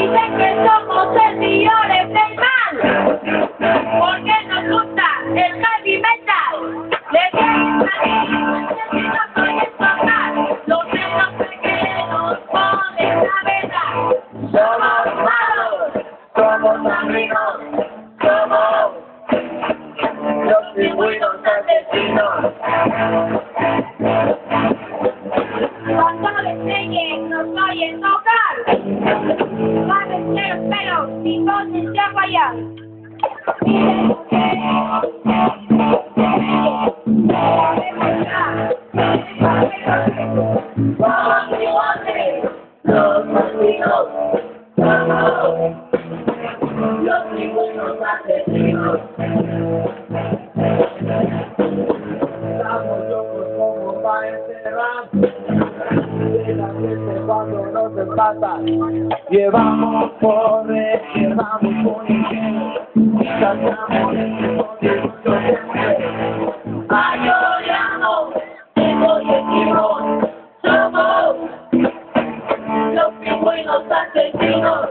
Dicen que somos servidores del mal, porque nos gusta el heavy metal. Le vienen aquí, si no soy estornar, los negros pequeños ponen la verdad. Somos malos, somos amigos, somos los pingüinos asesinos. Cuando les enseñen, nos oyen tocar. Van a ser pelos y voces ya fallan. Miren que somos iguales, los asesinos, somos los pingüinos asesinos. Estamos locos como para encerrar. La gente cuando nos empata. Llevamos poder, llevamos con ingenio y cantamos en el mundo siempre. Ayoreamos, hemos decimos, somos los pingüinos asesinos.